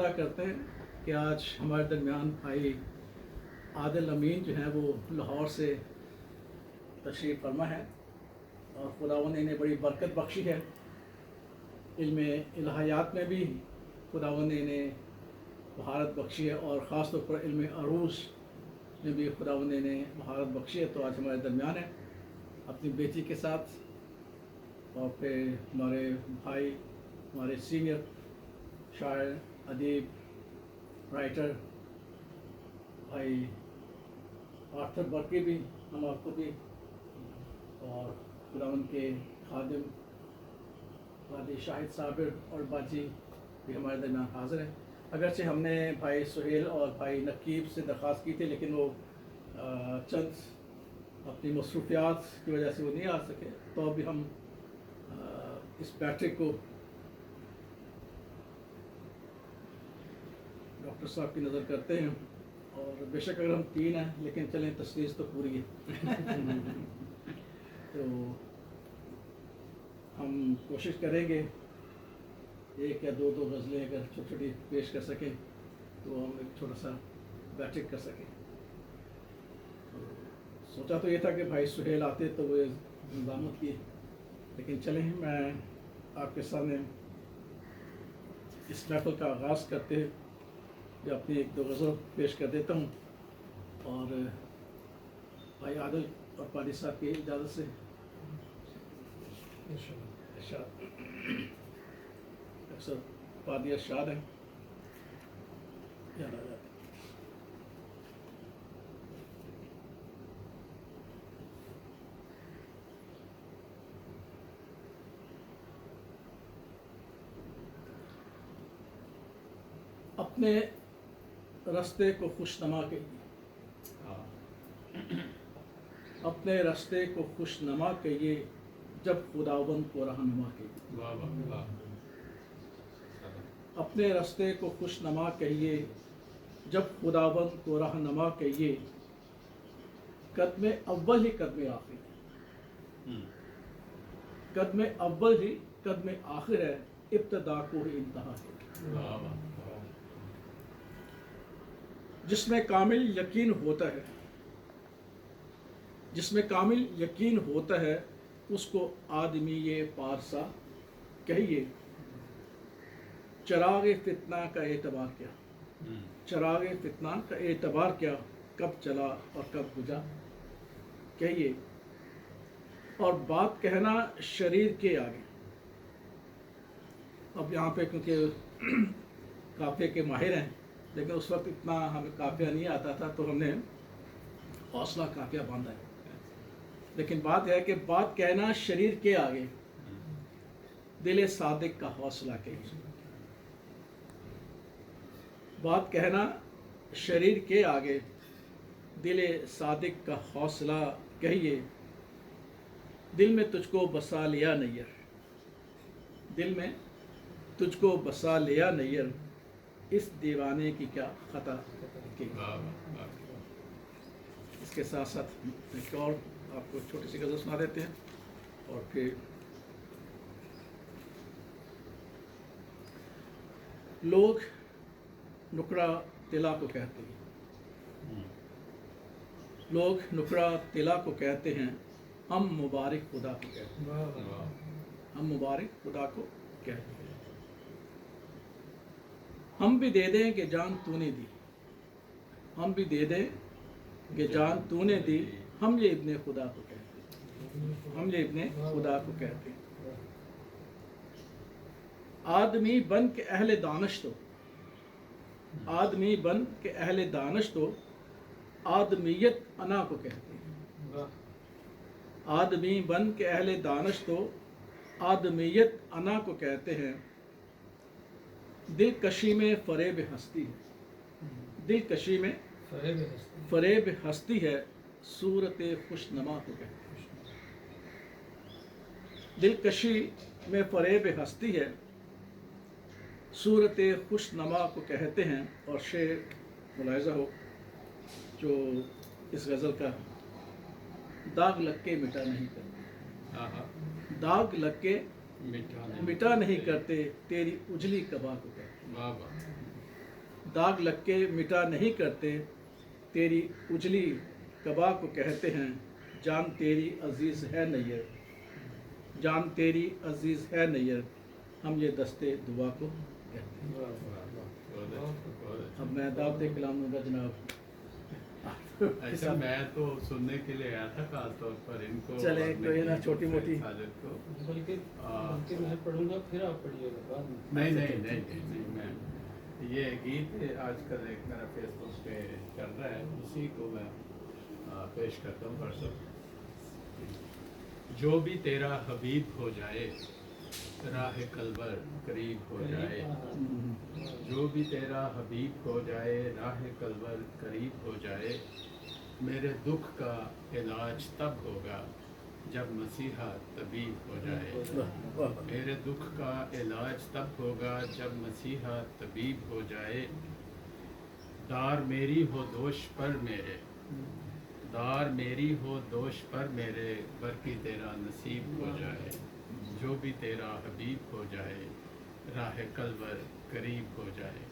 ادا کرتے ہیں کہ آج ہمارے درمیان بھائی عادل امین جو ہیں وہ لاہور سے تشریف فرما ہے، اور خداوند نے انہیں بڑی برکت بخشی ہے۔ علم الہیات میں بھی خداوند نے انہیں مہارت بخشی ہے، اور خاص طور پر علم عروج میں بھی خداوند نے انہیں مہارت بخشی ہے۔ تو آج ہمارے درمیان ہے اپنی بیٹی کے ساتھ، اور پھر ہمارے بھائی، ہمارے سینئر شاعر، ادیب، رائٹر بھائی آرتھر برکی بھی، ہم آپ کو بھی، اور خداوند کے خادم بھائی شاہد صابر اور باجی بھی ہمارے درمیان حاضر ہیں۔ اگرچہ ہم نے بھائی سہیل اور بھائی نقیب سے درخواست کی تھی، لیکن وہ چند اپنی مصروفیات کی وجہ سے وہ نہیں آ سکے، تو ابھی ہم اس بیٹھک کو ڈاکٹر صاحب کی نظر کرتے ہیں، اور بے شک اگر ہم 3 ہیں لیکن چلیں تشخیص تو پوری ہے۔ تو ہم کوشش کریں گے 1 یا 2 غزلیں اگر چھوٹی چھوٹی پیش کر سکیں تو ہم ایک چھوٹا سا بیٹھک کر سکیں۔ سوچا تو یہ تھا کہ بھائی سہیل آتے تو وہ نظامت کی، لیکن چلیں میں آپ کے سامنے اس محفل کا آغاز کرتے ہوئے اپنی 1-2 غزل پیش کر دیتا ہوں، اور بھائی عادل اور پادری صاحب کی اجازت سے ارشاد اکثر پادری ارشاد ہیں یاد آ جاتے۔ اپنے رستے کو خوشنما کہیے، اپنے رستے کو خوشنما کہیے، جب خداوند کو رہنما کہیے۔ اپنے رستے کو خوشنما کہیے، جب خداوند کو رہنما کہیے، قدم اول ہی قدم آخر، قدم اول ہی قدم آخر ہے، ابتدا کو ہی انتہا ہے۔ جس میں کامل یقین ہوتا ہے، جس میں کامل یقین ہوتا ہے، اس کو آدمی یہ پارسا کہیے، چراغ فتنہ کا اعتبار کیا، چراغ فتنہ کا اعتبار کیا، کب چلا اور کب بجھا کہیے، اور بات کہنا شریر کے آگے۔ اب یہاں پہ کیونکہ قافیے کے ماہر ہیں، لیکن اس وقت اتنا ہمیں قافیہ نہیں آتا تھا، تو ہم نے حوصلہ قافیہ باندھا ہے۔ لیکن بات ہے کہ بات کہنا شریر کے آگے، دل صادق کا حوصلہ کہیے۔ بات کہنا شریر کے آگے، دل صادق کا حوصلہ کہیے، دل میں تجھ کو بسا لیا نیر، دل میں تجھ کو بسا لیا نیر، اس دیوانے کی کیا خطا کی۔ اس کے ساتھ ساتھ ایک اور آپ کو چھوٹی سی غزل سنا دیتے ہیں، اور پھر لوگ نکڑا طلا کو کہتے ہیں، لوگ نکڑا طلا کو کہتے ہیں، ہم مبارک خدا کو کہتے ہیں، ہم مبارک خدا کو کہتے ہیں۔ ہم بھی دے دیں کہ جان تو نے دی، ہم بھی دے دیں کہ جان تو نے دی، ہم یہ ابن خدا کو کہتے ہیں، ہم یہ ابن خدا کو کہتے ہیں۔ آدمی بن کے اہل دانش تو، آدمی بن کے اہل دانش تو، آدمیت انا کو کہتے ہیں، آدمی بن کے اہل دانش تو، آدمیت انا کو کہتے ہیں۔ دل کشی میں فریب ہستی ہے، دل کشی میں فریب ہستی ہے، صورت خوشنما کو کہتے ہیں۔ دل کشی میں فریب ہستی ہے، صورت خوشنما کو کہتے ہیں۔ اور شعر ملاحظہ ہو جو اس غزل کا، داغ لگ کے مٹا نہیں کرتے، داغ لگ کے مٹا نہیں کرتے، تیری اجلی قبا کو کہتے ہیں۔ داغ لگ کے مٹا نہیں کرتے، تیری اجلی قبا کو کہتے ہیں جان تیری عزیز ہے نیر، جان تیری عزیز ہے نیر، ہم یہ دستے دعا کو کہتے ہیں۔ اب میں دعوت کلام دوں گا جناب۔ اچھا میں تو سننے کے لیے آیا تھا خاص طور پر ان کو، چلے کوئی نا چھوٹی موٹی، ساجد کو، بلکہ میں پڑھوں گا پھر آپ پڑھیے گا بعد میں۔ نہیں میں یہ گیت آج کل ایک میرا فیس بک پہ چل رہا ہے، اسی کو میں پیش کرتا ہوں پرسوں۔ جو بھی تیرا حبیب ہو جائے راہ قلبر قریب ہو جائے، جو بھی تیرا حبیب ہو جائے راہ قلبر قریب ہو جائے، میرے دکھ کا علاج تب ہوگا جب مسیحا طبیب ہو جائے، میرے دکھ کا علاج تب ہوگا جب مسیحا طبیب ہو جائے، دار میری ہو دوش پر میرے، دار میری ہو دوش پر میرے، برکی تیرا نصیب ہو جائے، جو بھی تیرا حبیب ہو جائے راہ قلبر قریب ہو جائے۔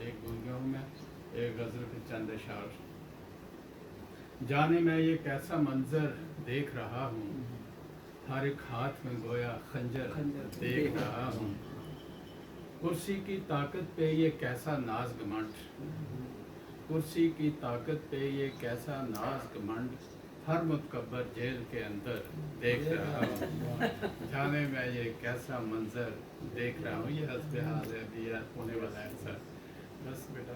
ایک بھول گیا ہوں میں، ایک غزل کے چند اشعار۔ جانے میں یہ کیسا منظر دیکھ رہا ہوں، ہر ایک ہاتھ میں گویا خنجر دیکھ رہا ہوں، کرسی کی طاقت پہ یہ کیسا ناز گھمنڈ، کرسی کی طاقت پہ یہ کیسا ناز گھمنڈ، ہر متکبر جیل کے اندر دیکھ رہا ہوں، جانے میں یہ کیسا منظر دیکھ رہا ہوں۔ یہ حسب حال ہے، ابھی یہ ہونے والا ہے سر۔ بس بیٹا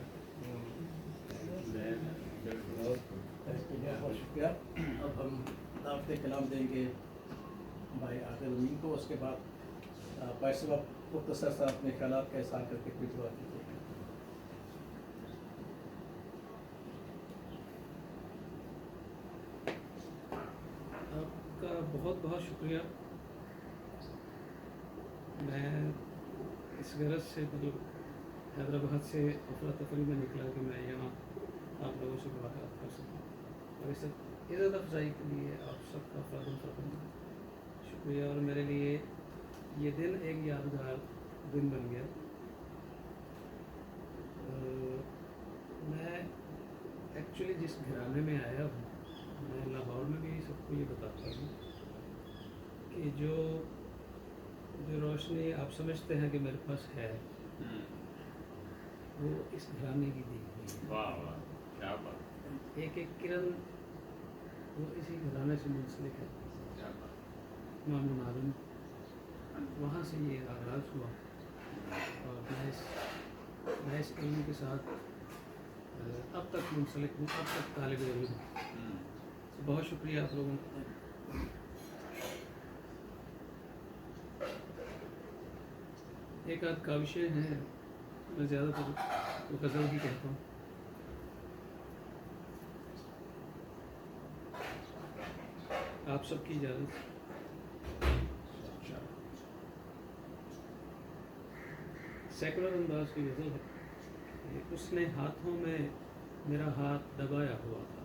بہت شکریہ۔ اب ہم دعوت کلام دیں گے بھائی عادل امین کو، اس کے بعد بھائی صاحب مختصر سا اپنے خیالات کا اظہار کر کے پھر دعا کیجیے۔ آپ کا بہت بہت شکریہ۔ میں اس غرض سے حیدرآباد سے افراتفری میں نکلا کہ میں یہاں آپ لوگوں سے ملاقات کر سکوں، اور اس عزت افزائی کے لیے آپ سب کا افراد شکریہ۔ اور میرے لیے یہ دن ایک یادگار دن بن گیا۔ میں ایکچولی جس گھرانے میں آیا ہوں، میں لاہور میں بھی سب کو یہ بتاتا ہوں کہ جو روشنی آپ سمجھتے ہیں کہ میرے پاس ہے، وہ اس گھرانے کی دی ہوئی ہے۔ واہ واہ کیا بات، ایک ایک کرن وہ اسی گھرانے سے منسلک ہے۔ کیا بات، مامون عالم وہاں سے یہ آغاز ہوا، اور میں اس علم کے ساتھ اب تک منسلک ہوں، اب تک طالب علم ہوں۔ بہت شکریہ آپ لوگوں کا۔ ایک آدھ کاوشیں ہیں، میں زیادہ تر غزل ہی کہتا ہوں۔ آپ سب کی اجازت۔ سیکولر انداز کی غزل ہے۔ اس نے ہاتھوں میں میرا ہاتھ دبایا ہوا تھا،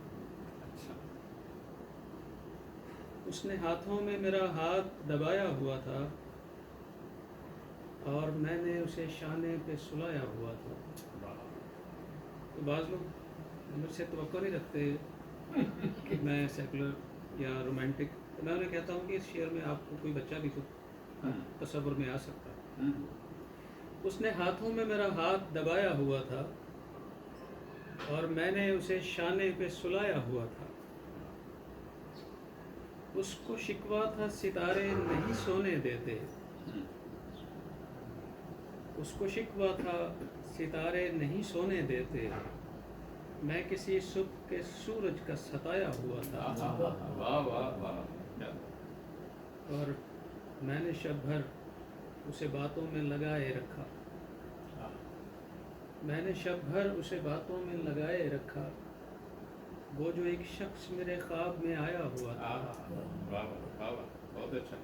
اس نے ہاتھوں میں میرا ہاتھ دبایا ہوا تھا، اور میں نے اسے شانے پہ سلایا ہوا تھا۔ تو بعض لوگ مجھ سے توقع نہیں رکھتے کہ میں سیکولر یا رومانٹک، میں انہیں کہتا ہوں کہ اس شعر میں آپ کو کوئی بچہ بھی تو تصور میں آ سکتا ہے۔ اس نے ہاتھوں میں میرا ہاتھ دبایا ہوا تھا، اور میں نے اسے شانے پہ سلایا ہوا تھا، اس کو شکوہ تھا ستارے نہیں سونے دیتے، اس کو شکوہ تھا ستارے نہیں سونے دیتے، میں کسی صبح کے سورج کا ستایا ہوا تھا، واہ واہ واہ، اور میں نے شب بھر اسے باتوں میں لگائے رکھا، میں نے شب بھر اسے باتوں میں لگائے رکھا، وہ جو ایک شخص میرے خواب میں آیا ہوا تھا۔ بہت اچھا۔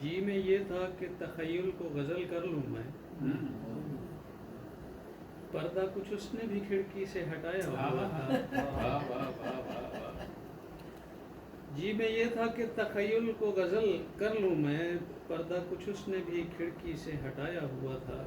جی میں یہ تھا کہ تخیل کو غزل کر لوں میں، پردہ کچھ اس نے بھی کھڑکی سے ہٹایا ہوا تھا۔ جی میں یہ تھا کہ تخیل کو غزل کر لوں میں، پردہ کچھ اس نے بھی کھڑکی سے ہٹایا ہوا تھا،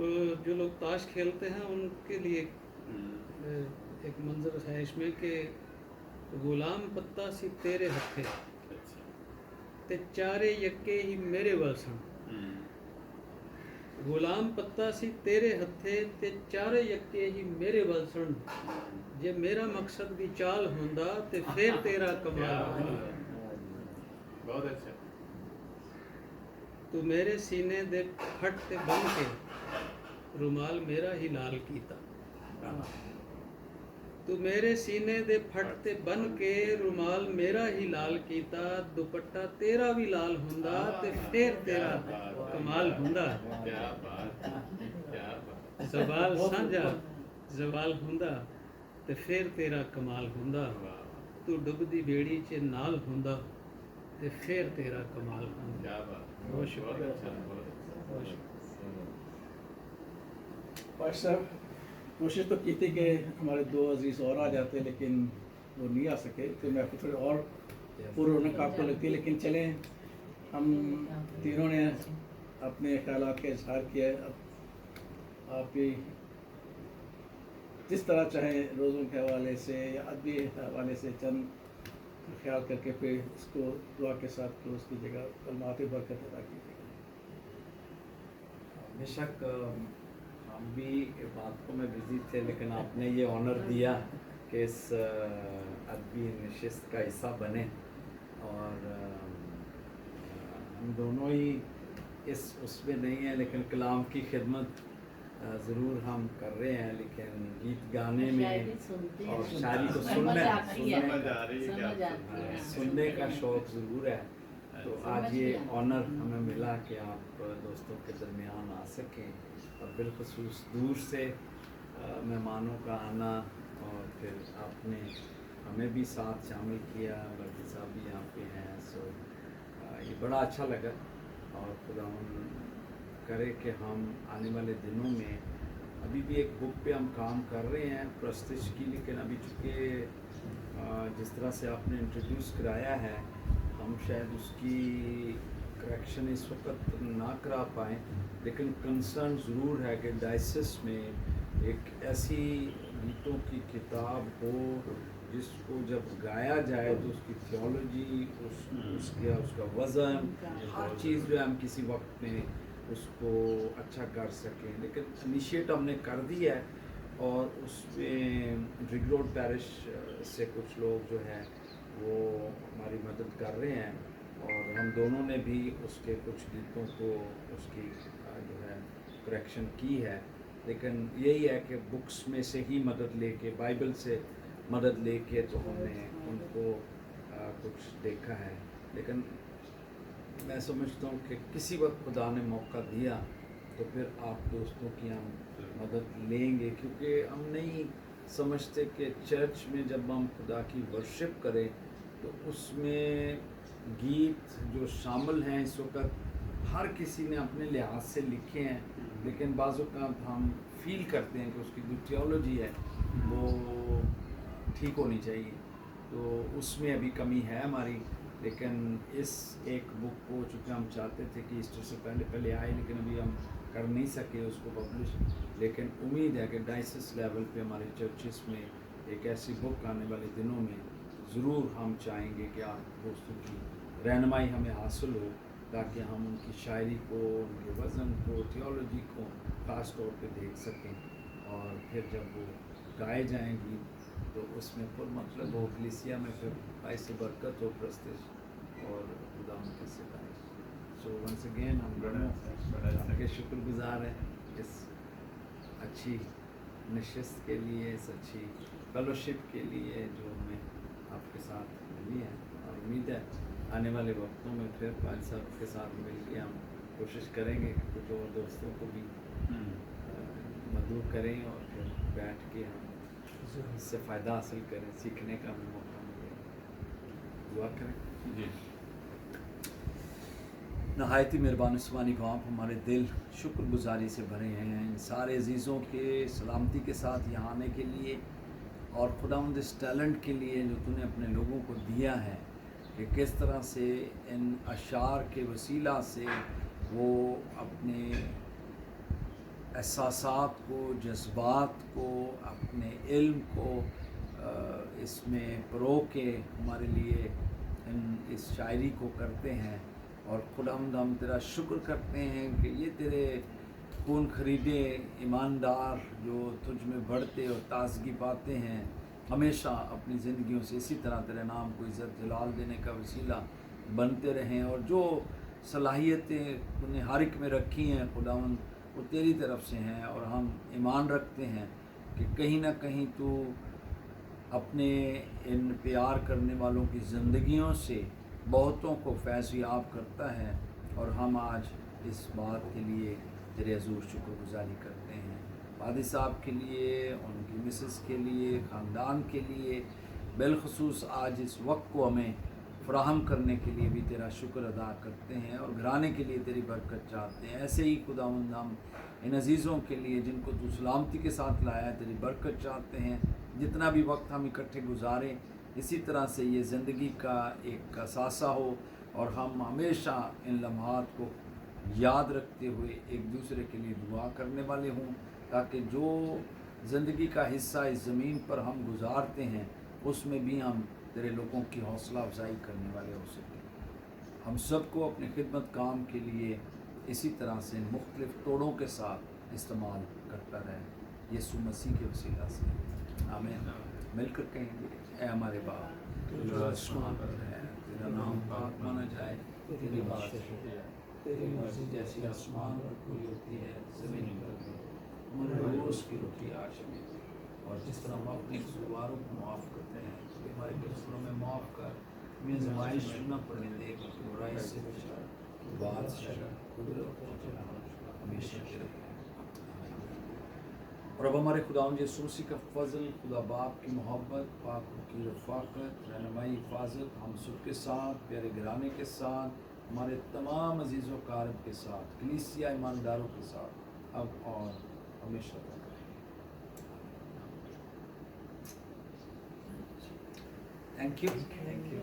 وہ جو لوگ تاش کھیلتے ہیں ان کے لیے ایک منظر ہے اس میں کہ غلام پتا سی تیرے ہتھے تے چارے یکے ہی میرے ول سن. غلام پتا سی تیرے ہتھے تے چارے یکے ہی میرے ول سن. جے میرا مقصد دی چال ہوندا تے پھر تیرا کمال ہوندا. بہت اچھا. تو میرے سینے دے پھٹ تے بن کے رومال میرا ہی لال کیتا. تو میرے سینے دے پھٹ تے بن کے رومال میرا ہی لال کیتا. دوپٹہ تیرا بھی لال ہوندا تے پھر تیرا کمال ہوندا. کیا بات کیا بات. زوال سانجا زوال ہوندا تے پھر تیرا کمال ہوندا. تو ڈبدی بیڑی چ نال ہوندا تے پھر تیرا کمال ہوندا. کیا بات. بہت شکریہ. بہت اچھا بہت اچھا. بہت شکریہ. فارغ صاحب کوشش تو کی تھی کہ ہمارے 2 عزیز اور آ جاتے لیکن وہ نہیں آ سکے تو میں تھوڑی اور پر رونق آپ کو لگتی ہے. لیکن چلیں ہم تینوں نے اپنے خیالات کا اظہار کیا ہے. اب آپ بھی جس طرح چاہیں روزوں کے حوالے سے یا ادبی حوالے سے چند خیال کر کے پھر اس کو دعا کے ساتھ کلوز کیجیے گا. کلمات برکت ادا کیجیے گا. بے شک ہم بھی بات کو میں بزی تھے لیکن آپ نے یہ آنر دیا کہ اس ادبی نشست کا حصہ بنے. اور ہم دونوں ہی اس میں نہیں ہیں لیکن کلام کی خدمت ضرور ہم کر رہے ہیں. لیکن گیت گانے میں اور شاعری کو سننے کا شوق ضرور ہے. تو آج یہ آنر ہمیں ملا کہ آپ دوستوں کے درمیان آ سکیں اور بالخصوص دور سے مہمانوں کا آنا. اور پھر آپ نے ہمیں بھی ساتھ شامل کیا. برکی صاحب بھی یہاں پہ ہیں. سو یہ بڑا اچھا لگا. اور خدا کرے کہ ہم آنے والے دنوں میں ابھی بھی ایک بک پہ ہم کام کر رہے ہیں پرستش کی. لیکن ابھی چونکہ جس طرح سے آپ نے انٹروڈیوس کرایا ہے ہم شاید اس کی کریکشن اس وقت نہ کرا پائیں. لیکن کنسرن ضرور ہے کہ ڈائسس میں ایک ایسی گیتوں کی کتاب ہو جس کو جب گایا جائے تو اس کی تھیولوجی اس کا وزن ہر چیز جو ہے ہم کسی وقت میں اس کو اچھا کر سکیں. لیکن انیشیٹ ہم نے کر دیا ہے اور اس میں ڈرگ روڈ پیرش سے کچھ لوگ جو ہے وہ ہماری مدد کر رہے ہیں. اور ہم دونوں نے بھی اس کے کچھ گیتوں کو اس کی جو ہے کریکشن کی ہے. لیکن یہی ہے کہ بکس میں سے ہی مدد لے کے بائبل سے مدد لے کے تو ہم نے ان کو کچھ دیکھا ہے. لیکن میں سمجھتا ہوں کہ کسی وقت خدا نے موقع دیا تو پھر آپ دوستوں کی ہم مدد لیں گے. کیونکہ ہم نہیں سمجھتے کہ چرچ میں جب ہم خدا کی ورشپ کریں تو اس میں گیت جو شامل ہیں اس وقت ہر کسی نے اپنے لحاظ سے لکھے ہیں. لیکن بعض اوقات ہم فیل کرتے ہیں کہ اس کی جو تھیولوجی ہے وہ ٹھیک ہونی چاہیے. تو اس میں ابھی کمی ہے ہماری. لیکن اس ایک بک کو چونکہ ہم چاہتے تھے کہ ایسٹر سے پہلے آئے لیکن ابھی ہم کر نہیں سکے اس کو پبلش. لیکن امید ہے کہ ڈائسس لیول پہ ہمارے چرچز میں ایک ایسی بک آنے والے دنوں میں ضرور ہم چاہیں گے کہ آپ دوستوں کی رہنمائی ہمیں حاصل ہو تاکہ ہم ان کی شاعری کو ان کے وزن کو تھیولوجی کو خاص طور پہ دیکھ سکیں. اور پھر جب وہ گائے جائیں گی تو اس میں پر مطلب ہو کلیسیا میں پھر باعث برکت ہو پرستش اور خدا ان کی ستائش. سو ونس اگین ہم آپ کے شکر گزار ہیں اس اچھی نشست کے لیے, اس اچھی فیلوشپ کے لیے جو ہمیں آپ کے ساتھ ملی ہے. اور امید ہے آنے والے وقتوں میں پھر پال صاحب کے ساتھ مل کے ہم کوشش کریں گے کہ کچھ اور دوستوں کو بھی مدعو کریں اور پھر بیٹھ کے ہم اس سے فائدہ حاصل کریں, سیکھنے کا بھی موقع ملے. دعا کریں. جی. نہایت ہی مہربان سبحانی کو آپ ہمارے دل شکر گزاری سے بھرے ہیں ان سارے عزیزوں کے سلامتی کے ساتھ یہاں آنے کے لیے اور خداوند اس ٹیلنٹ کے لیے جو تو نے اپنے لوگوں کو دیا ہے کہ کس طرح سے ان اشعار کے وسیلہ سے وہ اپنے احساسات کو، جذبات کو، اپنے علم کو اس میں پرو کے ہمارے لیے اس شاعری کو کرتے ہیں. اور خداوند ہم تیرا شکر کرتے ہیں کہ یہ تیرے خون خریدے ایماندار جو تجھ میں بڑھتے اور تازگی پاتے ہیں ہمیشہ اپنی زندگیوں سے اسی طرح تیرے نام کو عزت جلال دینے کا وسیلہ بنتے رہیں. اور جو صلاحیتیں انہیں ہر ایک میں رکھی ہیں خداوند وہ تیری طرف سے ہیں، اور ہم ایمان رکھتے ہیں کہ کہیں نہ کہیں تو اپنے ان پیار کرنے والوں کی زندگیوں سے بہتوں کو فیض یاب کرتا ہے. اور ہم آج اس بات کے لیے تیرے حضور شکر گزاری کرتے ہیں، والد صاحب کے لیے، ان کی مسز کے لیے، خاندان کے لیے، بالخصوص آج اس وقت کو ہمیں فراہم کرنے کے لیے بھی تیرا شکر ادا کرتے ہیں اور گھرانے کے لیے تیری برکت چاہتے ہیں. ایسے ہی خداوند ہم ان عزیزوں کے لیے جن کو تو سلامتی کے ساتھ لایا ہے تیری برکت چاہتے ہیں. جتنا بھی وقت ہم اکٹھے گزاریں اسی طرح سے یہ زندگی کا ایک اثاثہ ہو اور ہم ہمیشہ ان لمحات کو یاد رکھتے ہوئے ایک دوسرے کے لیے دعا کرنے والے ہوں، تاکہ جو زندگی کا حصہ اس زمین پر ہم گزارتے ہیں اس میں بھی ہم تیرے لوگوں کی حوصلہ افزائی کرنے والے ہو سکیں. ہم سب کو اپنے خدمت کام کے لیے اسی طرح سے مختلف توڑوں کے ساتھ استعمال کرتا رہے، یسوع مسیح کے وسیلہ سے آمین. مل کر کہیں گے اے ہمارے باپ جو آسمان پر ہے، تیرا نام پاک مانا جائے، تیری بات تیری مرضی جیسی آسمان پر پوری ہوتی ہے زمین پر بھی. ہمارے روز کی روٹی آج ہمیں دے، اور جس طرح ہم اپنے قصورواروں کو معاف کرتے ہیں تو ہمارے قصوروں میں معاف کر، ہمیں آزمائش نہ پڑنے دے بلکہ برائی سے بچا. بادشاہی، قدرت اور جلال ہمیشہ تیرے ہیں. اور اب ہمارے خداوند یسوع مسیح کا فضل، خدا باپ کی محبت، پاک روح کی رفاقت، رہنمائی، حفاظت ہم سب کے ساتھ، پیارے گھرانے کے ساتھ، ہمارے تمام عزیز و اقارب کے ساتھ، کلیسیا ایمانداروں کے ساتھ اب اور ہمیشہ تک رہے. Thank you.